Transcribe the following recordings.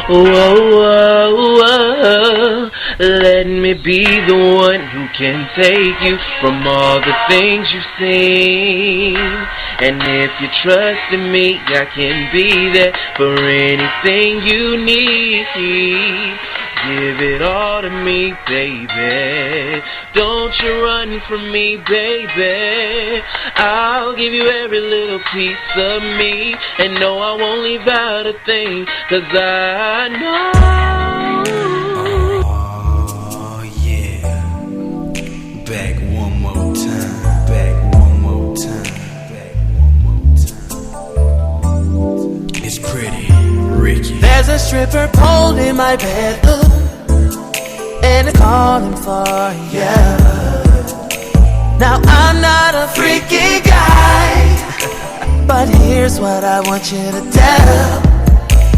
Whoa, whoa, whoa. Let me be the one who can take you from all the things you've seen. And if you trust in me, I can be there for anything you need. Give it all to me, baby. Don't you run from me, baby. I'll give you every little piece of me. And no, I won't leave out a thing, 'cause I know. Oh, yeah. Back one more time. Back one more time. Back one more time. It's pretty Ricky. There's a stripper pole in my bedroom, and it's calling for you. Now I'm not a freaky guy, but here's what I want you to do.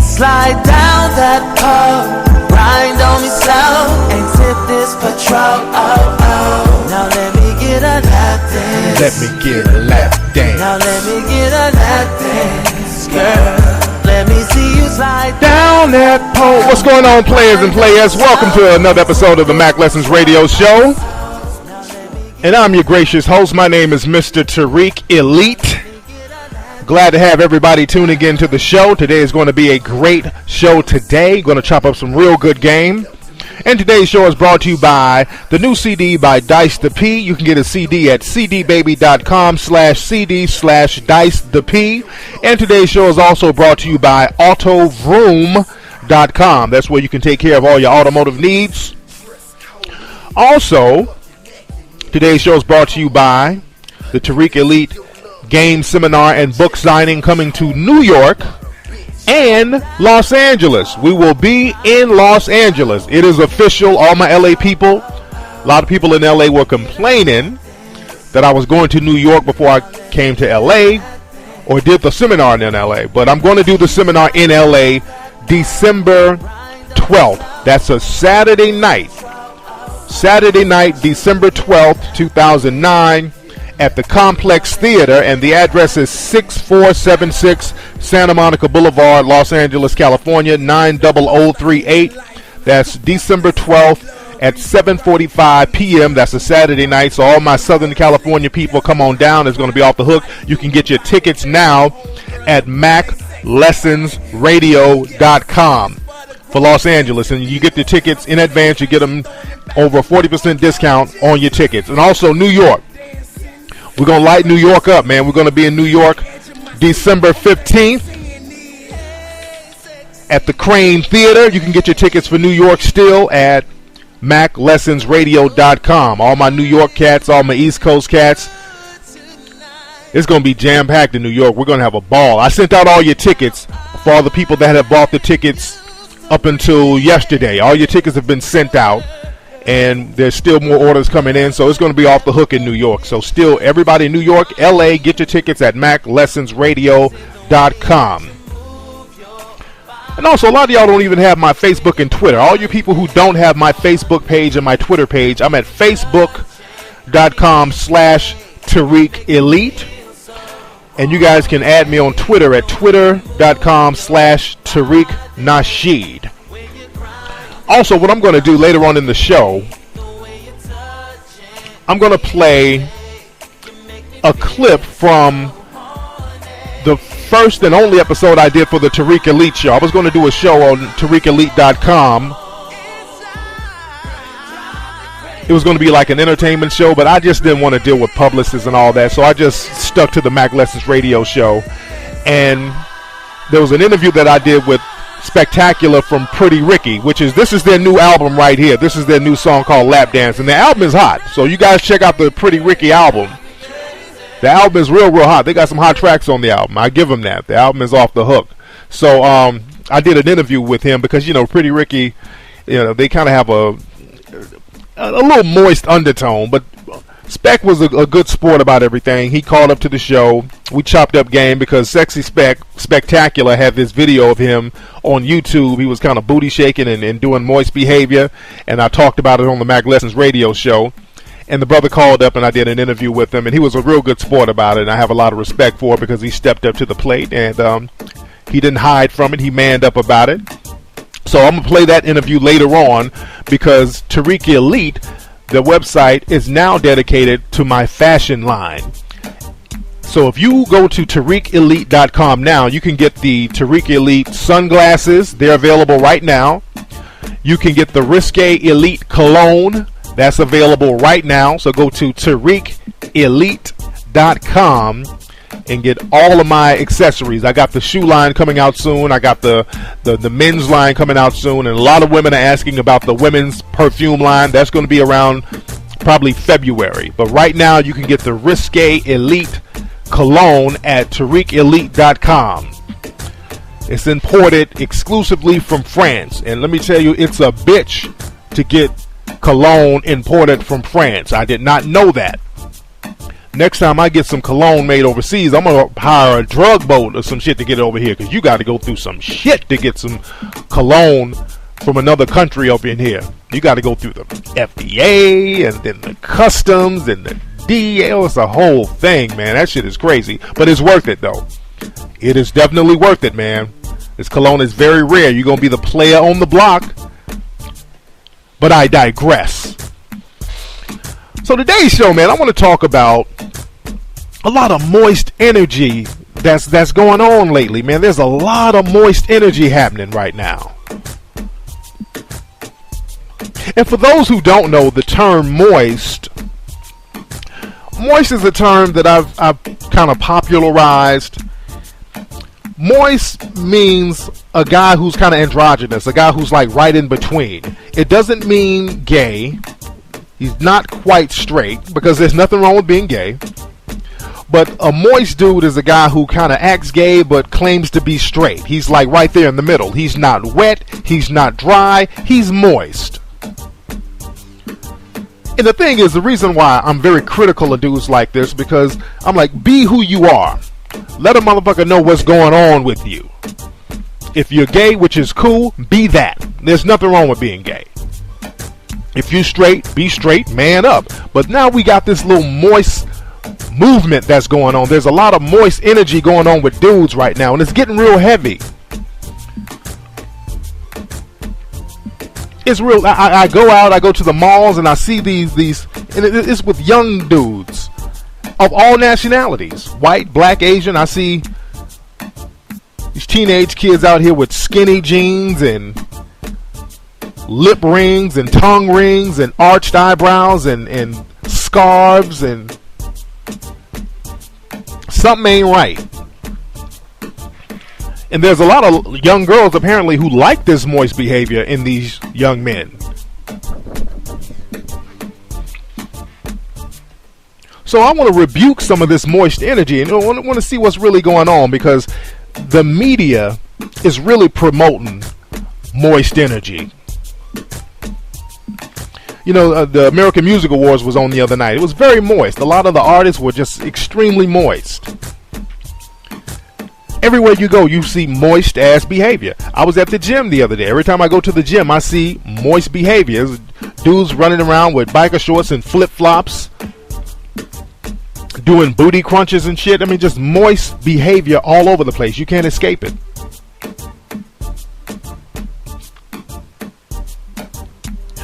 Slide down that pole, grind on me slow, and tip this patrol. Oh, oh. Now let me get a lap dance. Let me get a lap dance. Now let me get a lap dance, girl. Let me see you slide down that pole. What's going on, players and players? Welcome to another episode of the Mack Lessons Radio Show. And I'm your gracious host. My name is Mr. Tariq Elite. Glad to have everybody tuning in to the show. Today is going to be a great show today. Going to chop up some real good game. And today's show is brought to you by the new CD by Dice the P. You can get a CD at cdbaby.com/CD/Dice the P. And today's show is also brought to you by autovroom.com. That's where you can take care of all your automotive needs. Also, today's show is brought to you by the Tariq Elite Game Seminar and Book Signing coming to New York and Los Angeles. We will be in Los Angeles. It is official. All my LA people, a lot of people in LA were complaining that I was going to New York before I came to LA or did the seminar in LA. But I'm going to do the seminar in LA December 12th. That's a Saturday night. Saturday night, December 12th, 2009. At the Complex Theater, and the address is 6476 Santa Monica Boulevard, Los Angeles, California, 90038. That's December 12th at 7:45 p.m. That's a Saturday night, so all my Southern California people, come on down. It's going to be off the hook. You can get your tickets now at MackLessonsRadio.com for Los Angeles, and you get the tickets in advance. You get them over a 40% discount on your tickets. And also New York. We're going to light New York up, man. We're going to be in New York December 15th at the Crane Theater. You can get your tickets for New York still at MackLessonsRadio.com. All my New York cats, all my East Coast cats. It's going to be jam-packed in New York. We're going to have a ball. I sent out all your tickets for all the people that have bought the tickets up until yesterday. All your tickets have been sent out. And there's still more orders coming in, so it's going to be off the hook in New York. So still, everybody in New York, LA, get your tickets at MackLessonsRadio.com. And also, a lot of y'all don't even have my Facebook and Twitter. All you people who don't have my Facebook page and my Twitter page, I'm at Facebook.com/Tariq Elite. And you guys can add me on Twitter at Twitter.com/Tariq Nasheed. Also, what I'm going to do later on in the show, I'm going to play a clip from the first and only episode I did for the Tariq Elite show. I was going to do a show on TariqElite.com. It was going to be like an entertainment show, but I just didn't want to deal with publicists and all that, so I just stuck to the Mack Lessons Radio show. And there was an interview that I did with Spectacular from Pretty Ricky, this is their new album right here. This is their new song called Lap Dance, and the album is hot. So you guys check out the Pretty Ricky album. The album is real hot. They got some hot tracks on the album. I give them that. The album is off the hook. So I did an interview with him because, Pretty Ricky, they kind of have a little moist undertone, but Spec was a good sport about everything. He called up to the show. We chopped up game because Sexy Spectacular had this video of him on YouTube. He was kind of booty shaking and doing moist behavior, and I talked about it on the Mack Lessons Radio show. And the brother called up, and I did an interview with him, and he was a real good sport about it, and I have a lot of respect for it because he stepped up to the plate, and he didn't hide from it. He manned up about it. So I'm going to play that interview later on because Tariq Elite, the website, is now dedicated to my fashion line. So if you go to TariqElite.com now, you can get the Tariq Elite sunglasses. They're available right now. You can get the Risque Elite cologne. That's available right now. So go to TariqElite.com and get all of my accessories. I got the shoe line coming out soon. I got the men's line coming out soon. And a lot of women are asking about the women's perfume line. That's going to be around probably February. But right now you can get the Risque Elite cologne at TariqElite.com. It's imported exclusively from France. And let me tell you, it's a bitch to get cologne imported from France. I did not know that. Next time I get some cologne made overseas, I'm going to hire a drug boat or some shit to get it over here, because you got to go through some shit to get some cologne from another country up in here. You got to go through the FDA and then the customs and the DEA. It's a whole thing, man. That shit is crazy. But it's worth it, though. It is definitely worth it, man. This cologne is very rare. You're going to be the player on the block. But I digress. So today's show, man, I want to talk about a lot of moist energy that's going on lately, man. There's a lot of moist energy happening right now. And for those who don't know the term moist is a term that I've kind of popularized. Moist means a guy who's kind of androgynous, a guy who's like right in between. It doesn't mean gay. He's not quite straight, because there's nothing wrong with being gay. But a moist dude is a guy who kind of acts gay but claims to be straight. He's like right there in the middle. He's not wet. He's not dry. He's moist. And the thing is, the reason why I'm very critical of dudes like this, because I'm like, be who you are. Let a motherfucker know what's going on with you. If you're gay, which is cool, be that. There's nothing wrong with being gay. If you straight, be straight, man up. But now we got this little moist movement that's going on. There's a lot of moist energy going on with dudes right now, and it's getting real heavy. It's real. I go out, I go to the malls, and I see these, and it's with young dudes of all nationalities, white, black, Asian. I see these teenage kids out here with skinny jeans and lip rings and tongue rings and arched eyebrows and scarves, and something ain't right. And there's a lot of young girls apparently who like this moist behavior in these young men. So I want to rebuke some of this moist energy, and I want to see what's really going on, because the media is really promoting moist energy. You know, the American Music Awards was on the other night. It was very moist. A lot of the artists were just extremely moist. Everywhere you go, you see moist ass behavior. I was at the gym the other day. Every time I go to the gym, I see moist behavior. Dudes running around with biker shorts and flip flops, doing booty crunches and shit. I mean, just moist behavior all over the place. You can't escape it.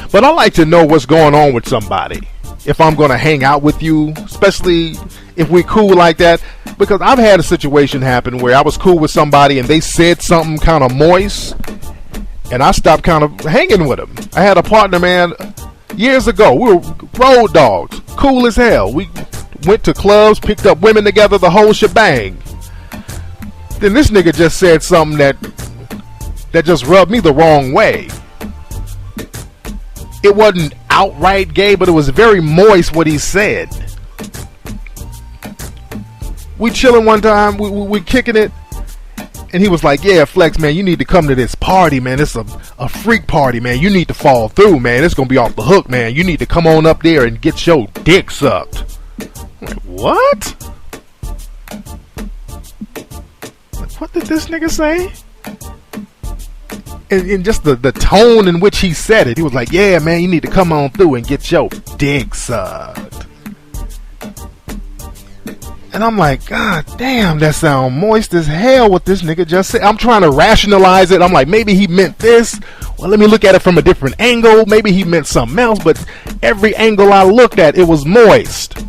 But I like to know what's going on with somebody if I'm going to hang out with you, especially if we're cool like that. Because I've had a situation happen where I was cool with somebody and they said something kind of moist, and I stopped kind of hanging with them. I had a partner, man, years ago. We were road dogs, cool as hell. We went to clubs, picked up women together, the whole shebang. Then this nigga just said something that just rubbed me the wrong way. It wasn't outright gay, but it was very moist what he said. We chilling one time, we kicking it, and he was like, yeah, Flex, man, you need to come to this party, man. It's a freak party, man. You need to fall through, man. It's going to be off the hook, man. You need to come on up there and get your dick sucked. I'm like, what? Like, what did this nigga say? And just the tone in which he said it, he was like, yeah, man, you need to come on through and get your dick sucked. And I'm like, God damn, that sound moist as hell what this nigga just said. I'm trying to rationalize it. I'm like, maybe he meant this. Well, let me look at it from a different angle. Maybe he meant something else. But every angle I looked at, it was moist.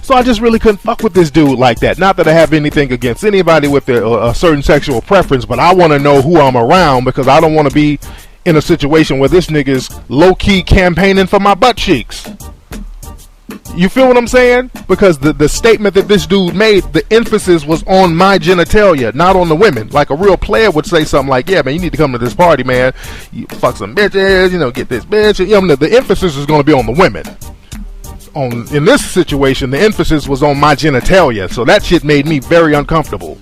So I just really couldn't fuck with this dude like that. Not that I have anything against anybody with a certain sexual preference, but I want to know who I'm around, because I don't want to be in a situation where this nigga's low-key campaigning for my butt cheeks. You feel what I'm saying? Because the statement that this dude made, the emphasis was on my genitalia, not on the women. Like a real player would say something like, yeah, man, you need to come to this party, man. You fuck some bitches, you know, get this bitch. You know, the emphasis is going to be on the women. In this situation, the emphasis was on my genitalia, so that shit made me very uncomfortable.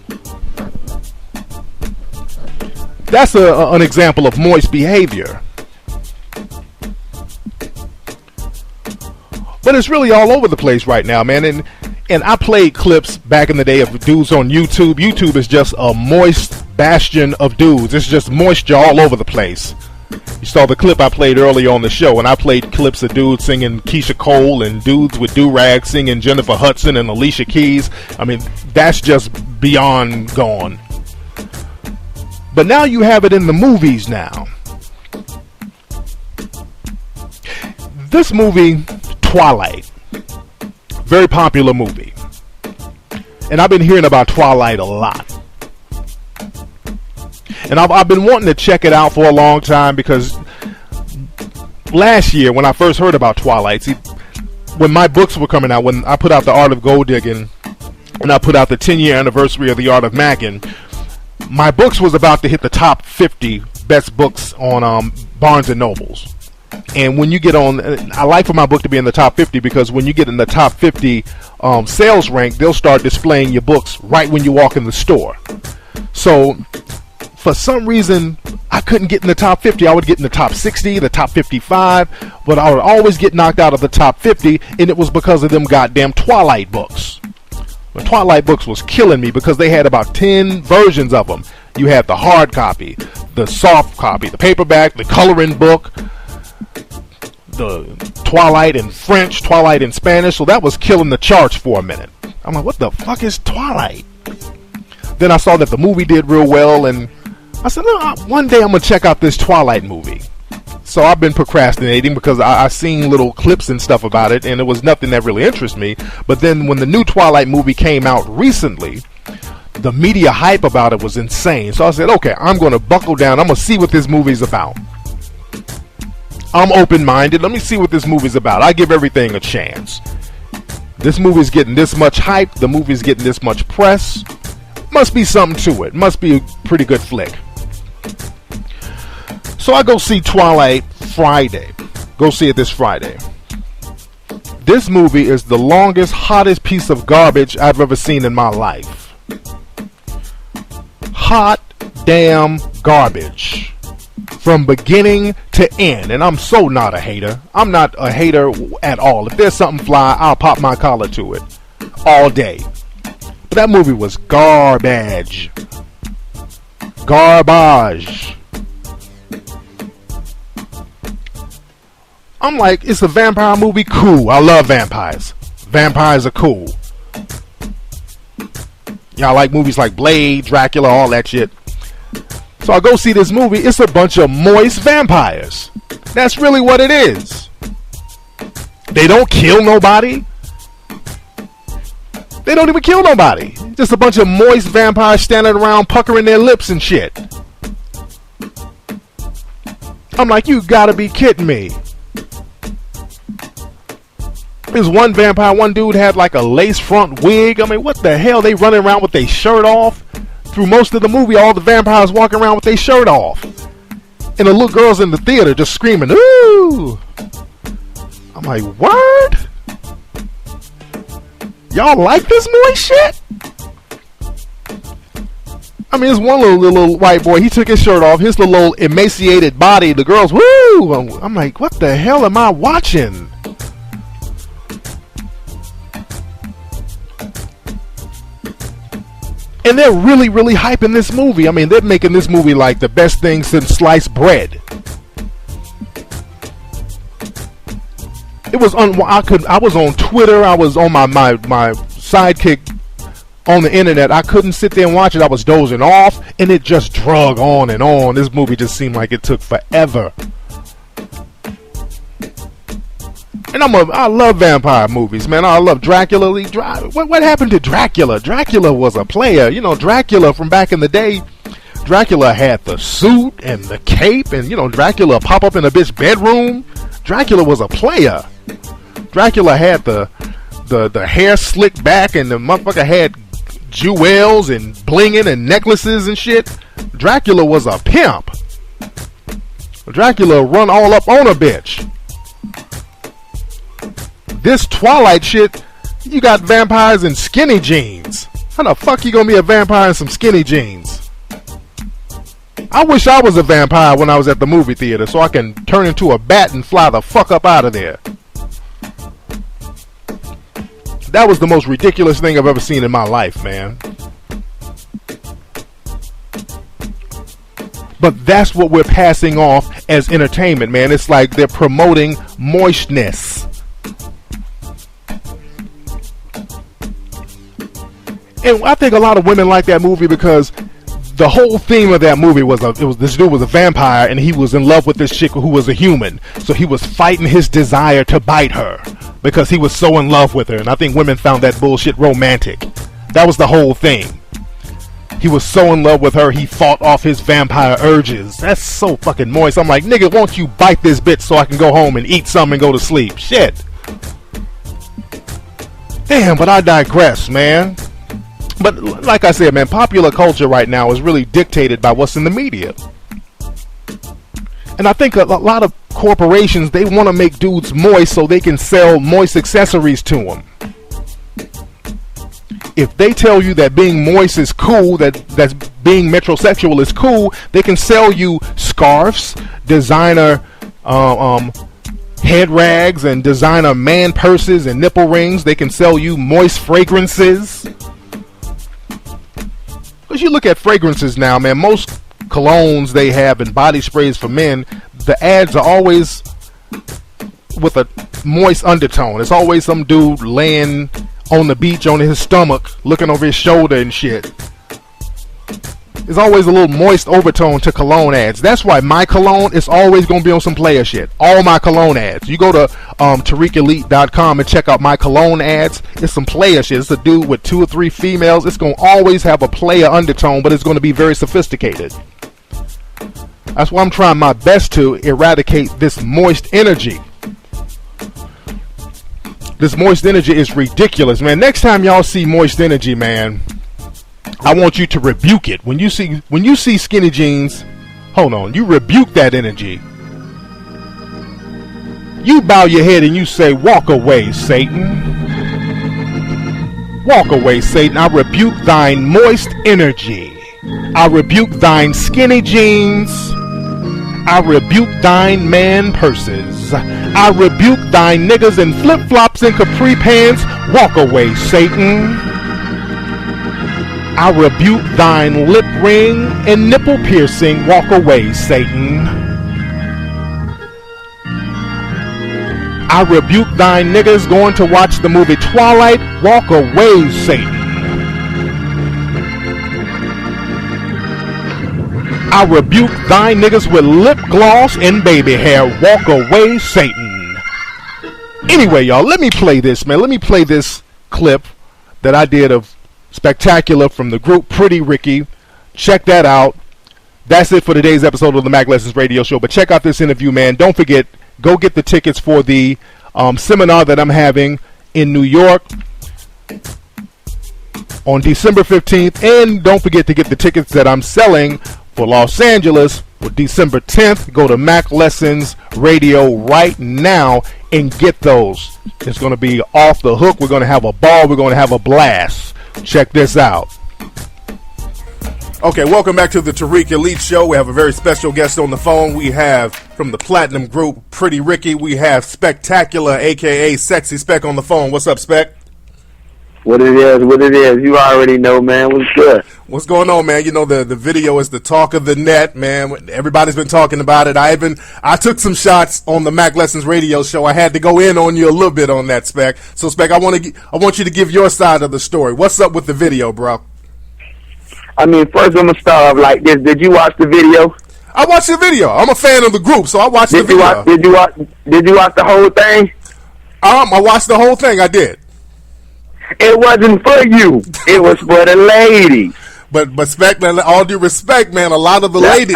That's an example of moist behavior. But it's really all over the place right now, man. And I played clips back in the day of dudes on YouTube. YouTube is just a moist bastion of dudes. It's just moisture all over the place. You saw the clip I played earlier on the show, and I played clips of dudes singing Keisha Cole and dudes with do-rags singing Jennifer Hudson and Alicia Keys. I mean, that's just beyond gone. But now you have it in the movies now. This movie, Twilight, very popular movie. And I've been hearing about Twilight a lot. And I've been wanting to check it out for a long time, because last year when I first heard about Twilight, see, when my books were coming out, when I put out The Art of Gold Digging and I put out the 10-year anniversary of The Art of Mackin', my books was about to hit the top 50 best books on Barnes & Nobles. And when you get on, I like for my book to be in the top 50, because when you get in the top 50 sales rank, they'll start displaying your books right when you walk in the store. So for some reason, I couldn't get in the top 50. I would get in the top 60, the top 55, but I would always get knocked out of the top 50, and it was because of them goddamn Twilight books. The Twilight books was killing me, because they had about 10 versions of them. You had the hard copy, the soft copy, the paperback, the coloring book, the Twilight in French, Twilight in Spanish. So that was killing the charts for a minute. I'm like, what the fuck is Twilight? Then I saw that the movie did real well, and I said, no, one day I'm going to check out this Twilight movie. So I've been procrastinating, because I seen little clips and stuff about it, and it was nothing that really interests me. But then when the new Twilight movie came out recently, the media hype about it was insane. So I said, okay, I'm going to buckle down. I'm going to see what this movie's about. I'm open-minded. Let me see what this movie's about. I give everything a chance. This movie's getting this much hype. The movie's getting this much press. Must be something to it. Must be a pretty good flick. So I go see Twilight Friday. Go see it this Friday. This movie is the longest, hottest piece of garbage I've ever seen in my life. Hot damn garbage. From beginning to end. And I'm so not a hater. I'm not a hater at all. If there's something fly, I'll pop my collar to it. All day. But that movie was garbage. Garbage. I'm like, it's a vampire movie? Cool. I love vampires. Vampires are cool. Y'all like movies like Blade, Dracula, all that shit. So I go see this movie. It's a bunch of moist vampires. That's really what it is. They don't kill nobody. They don't even kill nobody. Just a bunch of moist vampires standing around puckering their lips and shit. I'm like, you gotta be kidding me. There's one vampire, one dude had like a lace front wig. I mean, what the hell? They running around with their shirt off? Through most of the movie, all the vampires walking around with their shirt off. And the little girls in the theater just screaming, ooh! I'm like, word? Y'all like this moist shit? I mean, there's one little white boy, he took his shirt off, his little emaciated body, the girls, woo! I'm like, what the hell am I watching? And they're really, really hyping this movie. I mean, they're making this movie like the best thing since sliced bread. It was I was on Twitter. I was on my sidekick on the internet. I couldn't sit there and watch it. I was dozing off, and it just drug on and on. This movie just seemed like it took forever. And I love vampire movies, man. I love Dracula. What happened to Dracula? Dracula was a player. You know, Dracula from back in the day. Dracula had the suit and the cape, and you know, Dracula pop up in a bitch bedroom. Dracula was a player. Dracula had the hair slicked back, and the motherfucker had jewels and blinging and necklaces and shit. Dracula was a pimp. Dracula run all up on a bitch. This Twilight shit, you got vampires in skinny jeans. How the fuck you gonna be a vampire in some skinny jeans? I wish I was a vampire when I was at the movie theater so I can turn into a bat and fly the fuck up out of there. That was the most ridiculous thing I've ever seen in my life, man. But that's what we're passing off as entertainment, man. It's like they're promoting moistness. And I think a lot of women like that movie because the whole theme of that movie was this dude was a vampire and he was in love with this chick who was a human. So he was fighting his desire to bite her because he was so in love with her. And I think women found that bullshit romantic. That was the whole thing. He was so in love with her, he fought off his vampire urges. That's so fucking moist. I'm like, nigga, won't you bite this bitch so I can go home and eat some and go to sleep? Shit. Damn, but I digress, man. But like I said, man, popular culture right now is really dictated by what's in the media. And I think a lot of corporations, they want to make dudes moist so they can sell moist accessories to them. If they tell you that being moist is cool, that being metrosexual is cool, they can sell you scarves, designer head rags, and designer man purses and nipple rings. They can sell you moist fragrances. Because you look at fragrances now, man, most colognes they have and body sprays for men, the ads are always with a moist undertone. It's always some dude laying on the beach on his stomach, looking over his shoulder and shit. There's always a little moist overtone to cologne ads. That's why my cologne is always going to be on some player shit. All my cologne ads. You go to TariqElite.com and check out my cologne ads. It's some player shit. It's a dude with 2 or 3 females. It's going to always have a player undertone, but it's going to be very sophisticated. That's why I'm trying my best to eradicate this moist energy. This moist energy is ridiculous, man. Next time y'all see moist energy, man, I want you to rebuke it. When you see skinny jeans, hold on, you rebuke that energy. You bow your head and you say, walk away, Satan. Walk away, Satan. I rebuke thine moist energy. I rebuke thine skinny jeans. I rebuke thine man purses. I rebuke thine niggas in flip-flops and capri pants. Walk away, Satan. I rebuke thine lip ring and nipple piercing. Walk away, Satan. I rebuke thine niggas going to watch the movie Twilight. Walk away, Satan. I rebuke thine niggas with lip gloss and baby hair. Walk away, Satan. Anyway, y'all, let me play this, man. Let me play this clip that I did of Spectacular from the group Pretty Ricky. Check that out. That's it for today's episode of the Mack Lessons Radio Show. But check out this interview, man. Don't forget, go get the tickets for the seminar that I'm having in New York on December 15th. And don't forget to get the tickets that I'm selling for Los Angeles for December 10th. Go to Mack Lessons Radio right now and get those. It's going to be off the hook. We're going to have a ball. We're going to have a blast. Check this out. Okay, welcome back to the Tariq Elite Show. We have a very special guest on the phone. We have from the Platinum Group, Pretty Ricky. We have Spectacular, a.k.a. Sexy Spec, on the phone. What's up, Spec? What it is. You already know, man. What's good? What's going on, man? You know, the video is the talk of the net, man. Everybody's been talking about it. I took some shots on the Mack Lessons Radio show. I had to go in on you a little bit on that, Spec. So, Spec, I want you to give your side of the story. What's up with the video, bro? I mean, first I'm gonna start off like this. Did you watch the video? I watched the video. I'm a fan of the group, so I watched the video. Did you watch the whole thing? I watched the whole thing. I did. It wasn't for you. It was for the ladies. But Spec, man, all due respect, man, a lot of the ladies,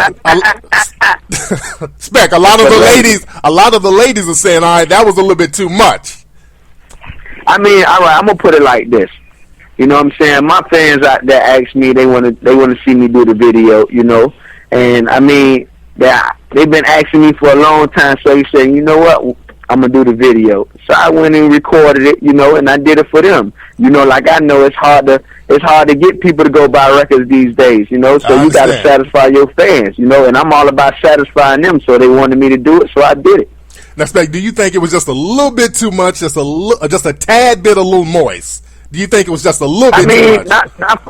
Spec, a lot of the ladies are saying, all right, that was a little bit too much. I mean, all right, I'm gonna put it like this. You know what I'm saying? My fans out there ask me, they want to see me do the video, you know, and I mean, they've been asking me for a long time. So he said, you know what? I'm gonna do the video. So I went and recorded it, you know, and I did it for them. You know, like I know it's hard to get people to go buy records these days, you know. So you got to satisfy your fans, you know, and I'm all about satisfying them. So they wanted me to do it, so I did it. Now, Spec, do you think it was just a little bit too much, just a tad bit a little moist? Do you think it was just a little bit too much? not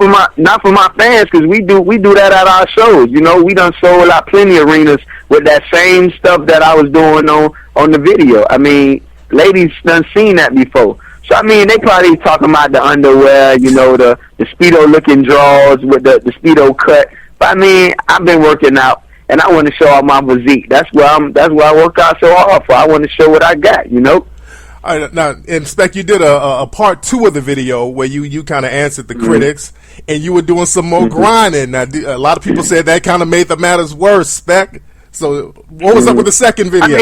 for my fans, because we do that at our shows. You know, we done sold out plenty of arenas with that same stuff that I was doing on the video. I mean, ladies done seen that before. So I mean, they probably talking about the underwear, you know, the Speedo looking drawers with the Speedo cut. But I mean, I've been working out, and I want to show off my physique. That's why I work out so hard for. I want to show what I got, you know. All right, now, and Spec, you did a part 2 of the video where you kind of answered the critics, and you were doing some more grinding. Now, a lot of people said that kind of made the matters worse, Spec. So, what was up with the second video?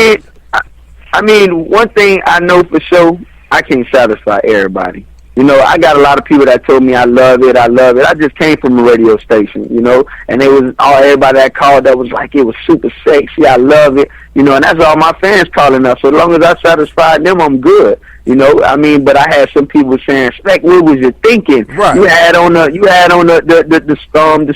I mean, one thing I know for sure, I can't satisfy everybody. You know, I got a lot of people that told me I love it. I just came from a radio station, you know, and it was everybody that called that was like, it was super sexy. I love it, you know, and that's all my fans calling us. So as long as I satisfied them, I'm good. You know, I mean, but I had some people saying, Spec, what was you thinking? Right. You had on the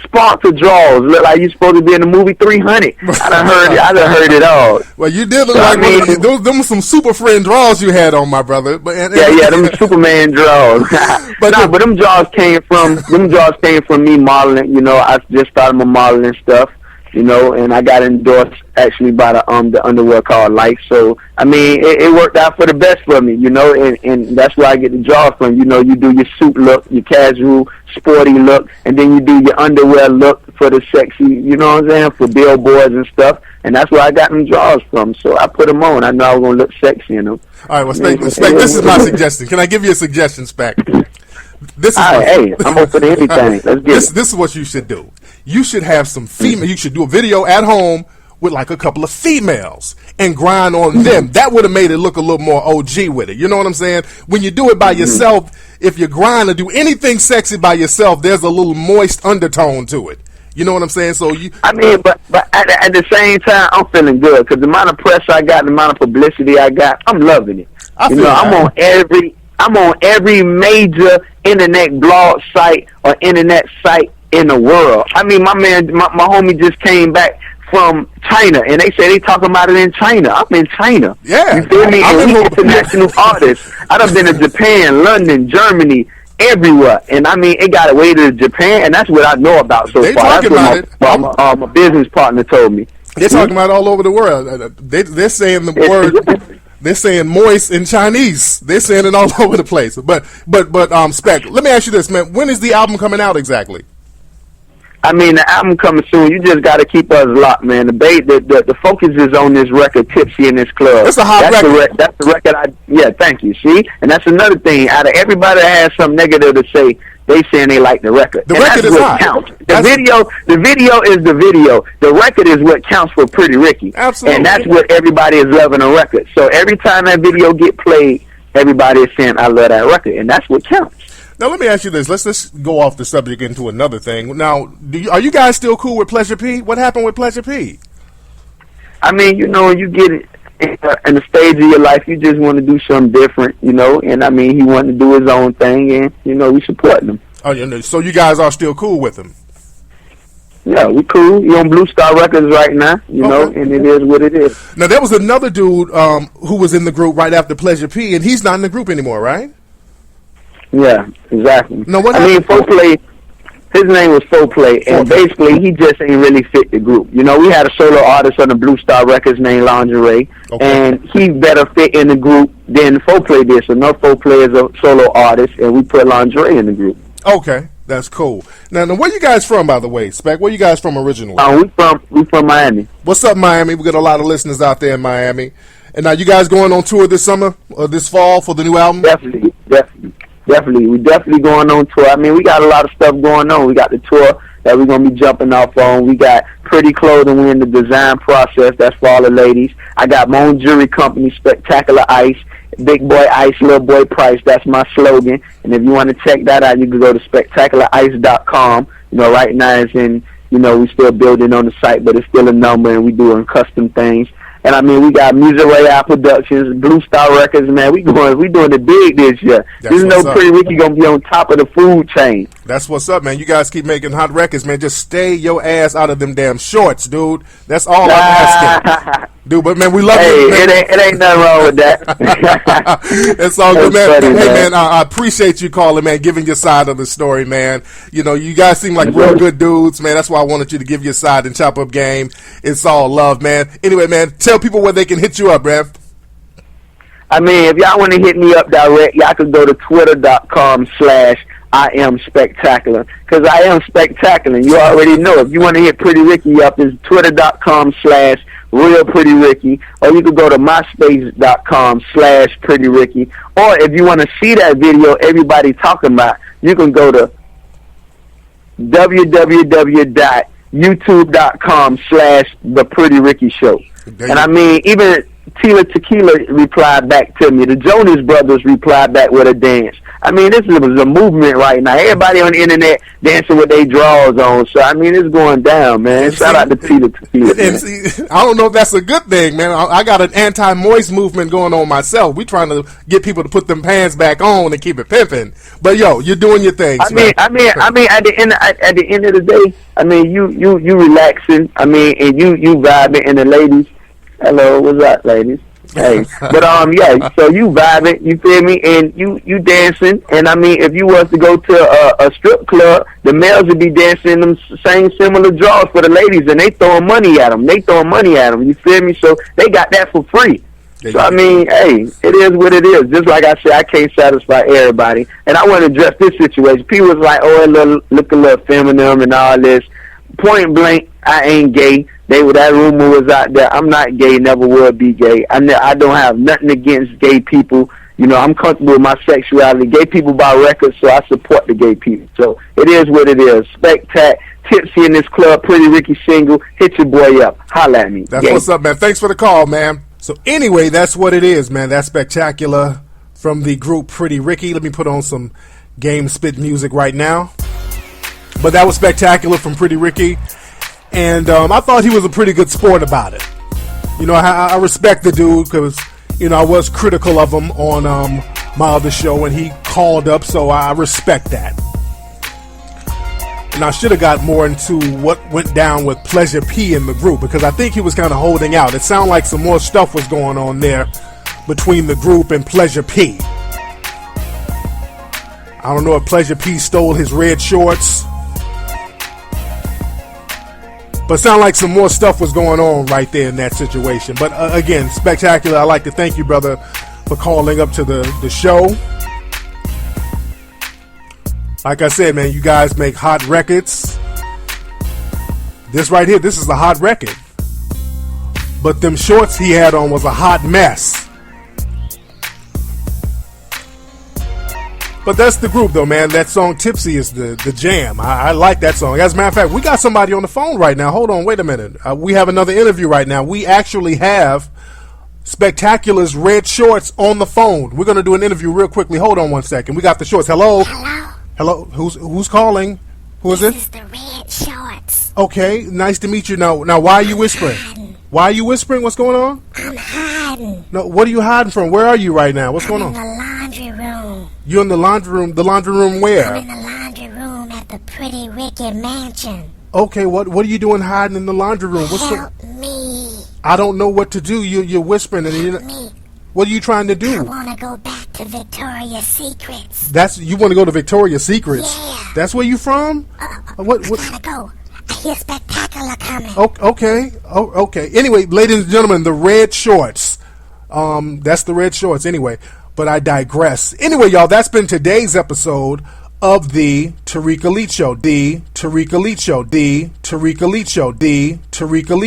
sponsor draws. Look like you supposed to be in the movie 300. I done heard it all. Well, you did look like them were some super friend draws you had on, my brother. But yeah, them Superman draws. but them draws came from me modeling. You know, I just started my modeling stuff. You know, and I got endorsed actually by the underwear called Life. So I mean, it worked out for the best for me, you know, and that's where I get the job from. You know, you do your suit look, your casual, sporty look, and then you do your underwear look for the sexy, you know what I'm saying, for billboards and stuff. And that's where I got them jobs from. So I put them on. I know I was gonna look sexy, you know. All right, well, Spec, this is my suggestion. Can I give you a suggestion, Spec? Hey, I'm open to anything. Let's get this is what you should do. You should have some female. You should do a video at home with like a couple of females and grind on them. That would have made it look a little more OG with it. You know what I'm saying? When you do it by yourself, if you grind or do anything sexy by yourself, there's a little moist undertone to it. You know what I'm saying? So I mean, but at the same time, I'm feeling good because the amount of press I got, the amount of publicity I got, I'm loving it. I'm on every major internet blog site or internet site in the world. I mean, my homie just came back from China, and they say they talking about it in China. I'm in China. Yeah. You feel me? And we international artists. I done been to Japan, London, Germany, everywhere. And I mean, it got away to Japan, and that's what I know about so far. That's what my business partner told me. They're talking about it all over the world. They're saying the word... They're saying moist in Chinese. They're saying it all over the place. But Spec, let me ask you this, man. When is the album coming out exactly? I mean, the album coming soon. You just got to keep us locked, man. The focus is on this record, Tipsy in This Club. That's a hot record. That's the record. Yeah, thank you. See? And that's another thing. Out of everybody that has something negative to say, they saying they like the record. The record is hot. Counts. The video is the video. The record is what counts for Pretty Ricky. Absolutely. And that's what everybody is loving a record. So every time that video get played, everybody is saying, I love that record. And that's what counts. Now, let me ask you this. Let's just go off the subject into another thing. Now, are you guys still cool with Pleasure P? What happened with Pleasure P? I mean, you know, you get it in the stage of your life, you just want to do something different, you know, and I mean, he wanted to do his own thing, and, you know, we supporting him. Oh, so you guys are still cool with him? Yeah, we cool. He on Blue Star Records right now, you know, and it is what it is. Now, there was another dude who was in the group right after Pleasure P, and he's not in the group anymore, right? Yeah, exactly. No, what I mean, Foreplay, his name was Foreplay, and basically he just ain't really fit the group. You know, we had a solo artist on the Blue Star Records named Lingerie, and he better fit in the group than Foreplay did. So no, Foreplay is a solo artist, and we put Lingerie in the group. Okay, that's cool. Now, where you guys from, by the way, Spec? Where you guys from originally? We from Miami. What's up, Miami? We got a lot of listeners out there in Miami. And now you guys going on tour this summer or this fall for the new album? Definitely. We definitely going on tour. I mean, we got a lot of stuff going on. We got the tour that we're going to be jumping off on. We got Pretty Clothing. We're in the design process. That's for all the ladies. I got my own jewelry company, Spectacular Ice. Big boy ice, little boy price. That's my slogan. And if you want to check that out, you can go to spectacularice.com. You know, right now it's in, you know, we still building on the site, but it's still a number, and we doing custom things. And I mean, we got Music Royale Productions, Blue Star Records, man. We doing it big this year. You know, Pretty Ricky gonna be on top of the food chain. That's what's up, man. You guys keep making hot records, man. Just stay your ass out of them damn shorts, dude. That's all I'm asking. Dude, but man, we love you, man. It ain't nothing wrong with that. It's all good, man. Funny, hey, man, I appreciate you calling, man, giving your side of the story, man. You know, you guys seem like real good dudes, man. That's why I wanted you to give your side and chop up game. It's all love, man. Anyway, man, tell people where they can hit you up, Rev. I mean, if y'all want to hit me up direct, y'all can go to twitter.com/I am spectacular, because I am spectacular. You already know. If you want to hit Pretty Ricky up, it's twitter.com/Real Pretty Ricky, or you can go to myspace.com/Pretty Ricky, or if you want to see that video everybody talking about, you can go to www.youtube.com/The Pretty Ricky Show. And I mean, even Tila Tequila replied back to me. The Jonas Brothers replied back with a dance. I mean, this is a movement right now. Everybody on the internet dancing with their drawers on. So, I mean, it's going down, man. Shout out to Tila Tequila. And see, I don't know if that's a good thing, man. I got an anti-moist movement going on myself. We trying to get people to put them pants back on and keep it pimping. But, yo, you're doing your thing. I mean, at the end of the day, I mean, you relaxing. I mean, and you vibing, and the ladies. Hello, what's up, ladies? Hey, but yeah. So you vibing, you feel me, and you dancing. And I mean, if you was to go to a strip club, the males would be dancing them same similar draws for the ladies, and they throwing money at them. You feel me? So they got that for free. So I mean, hey, it is what it is. Just like I said, I can't satisfy everybody, and I want to address this situation. People was like, oh, it look a little feminine and all this. Point blank, I ain't gay. That rumor was out there. I'm not gay, never will be gay. I don't have nothing against gay people. You know, I'm comfortable with my sexuality. Gay people buy records, so I support the gay people. So it is what it is. Spectac, Tipsy in this club, Pretty Ricky single. Hit your boy up. Holla at me. That's what's up, man. Thanks for the call, man. So anyway, that's what it is, man. That's Spectacular from the group Pretty Ricky. Let me put on some Game Spit music right now. But that was Spectacular from Pretty Ricky. And I thought he was a pretty good sport about it. You know, I respect the dude because, you know, I was critical of him on my other show and he called up, so I respect that. And I should have got more into what went down with Pleasure P in the group because I think he was kind of holding out. It sounded like some more stuff was going on there between the group and Pleasure P. I don't know if Pleasure P stole his red shorts. But sound like some more stuff was going on right there in that situation. But again, Spectacular, I'd like to thank you, brother, for calling up to the show. Like I said, man, you guys make hot records. This right here, this is a hot record. But them shorts he had on was a hot mess. But that's the group, though, man. That song, Tipsy, is the jam. I like that song. As a matter of fact, we got somebody on the phone right now. Hold on, wait a minute. We have another interview right now. We actually have Spectacular's red shorts on the phone. We're going to do an interview real quickly. Hold on one second. We got the shorts. Hello? Hello? Who's calling? Who is it? This is the red shorts. Okay, nice to meet you. Now, why are you whispering? Why are you whispering? What's going on? I'm hiding. No, what are you hiding from? Where are you right now? What's going on? I'm in the laundry room. You're in the laundry room? The laundry room where? I'm in the laundry room at the Pretty Ricky mansion. Okay, what are you doing hiding in the laundry room? Help me. I don't know what to do. You're whispering. And Help me. What are you trying to do? I want to go back to Victoria's Secrets. You want to go to Victoria's Secrets? Yeah. That's where you from? What? Gotta go. I hear Spectacular coming. Okay. Okay. Anyway, ladies and gentlemen, the red shorts. That's the red shorts. Anyway, but I digress. Anyway, y'all, that's been today's episode of the Tariq Elite Show. The Tariq Elite Show. The Tariq Elite Show. The Tariq Elite